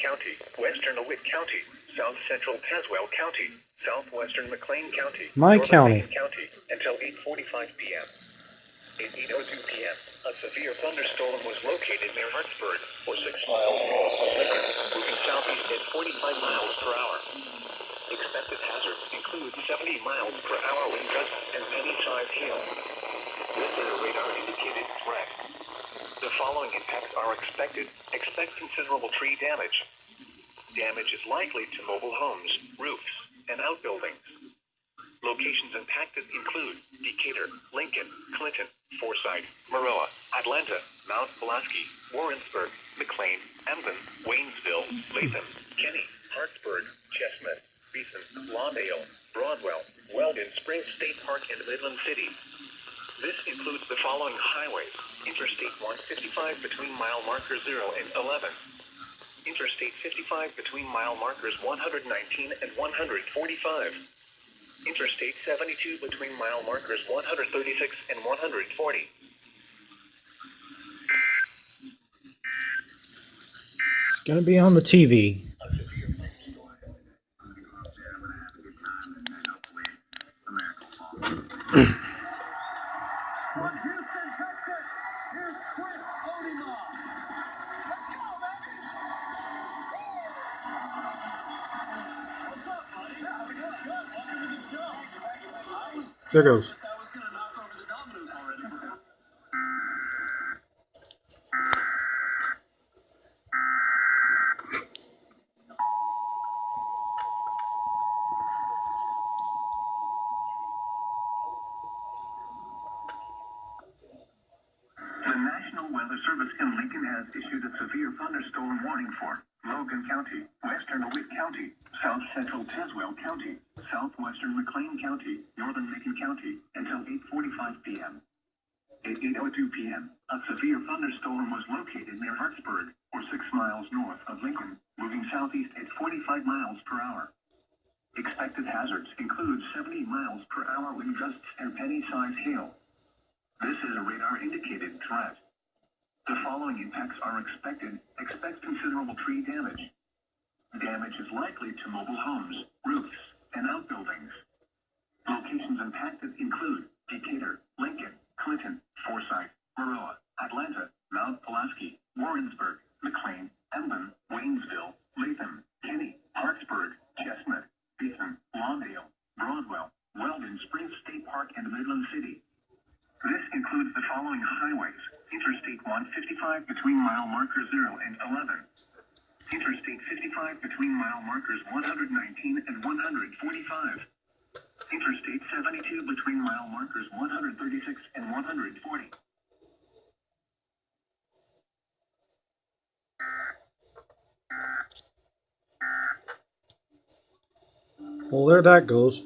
County, western LeWitt County, south central Tazewell County, southwestern McLean County, My northern county. Macon County, until 8:45 p.m. At 8:02 p.m., a severe thunderstorm was located near Hartsburg, or 6 miles north of Lincoln, moving southeast at 45 miles per hour. Expected hazards include 70 miles per hour wind gusts and penny-sized hail. This is a radar-indicated threat. The following impacts are expected. Expect considerable tree damage. Damage is likely to mobile homes, roofs, and outbuildings. Locations impacted include Decatur, Lincoln, Clinton, Forsyth, Maroa, Atlanta, Mount Pulaski, Warrensburg, McLean, Emden, Waynesville, Latham, Kenny, Hartsburg, Chestnut, Beeson, Lawndale, Broadwell, Weldon Springs State Park, and Midland City. This includes the following highways: Interstate 155 between mile markers 0 and 11. Interstate 55 between mile markers 119 and 145. Interstate 72 between mile markers 136 and 140. It's gonna be on the TV. There goes. The National Weather Service in Lincoln has issued a severe thunderstorm warning for Logan County, western LeWitt County, south central Tazewell County, southwestern McLean County, northern Macon County, until 8:45 p.m. At 8:02 p.m., a severe thunderstorm was located near Hartsburg, or 6 miles north of Lincoln, moving southeast at 45 miles per hour. Expected hazards include 70 miles per hour wind gusts and penny-sized hail. This is a radar-indicated threat. The following impacts are expected. Expect considerable tree damage. Damage is likely to mobile homes, roofs, and outbuildings. Locations impacted include Decatur, Lincoln, Clinton, Forsyth, Maroa, Atlanta, Mount Pulaski, Warrensburg, McLean, Emden, Waynesville, Latham, Kenny, Hartsburg, Chestnut, Beeson, Lawndale, Broadwell, Weldon Springs State Park, and Midland City. This includes the following highways: Interstate 155 between mile markers 0 and 11. Interstate 55 between mile markers 119 and 145. Interstate 72 between mile markers 136 and 140. Well, there that goes.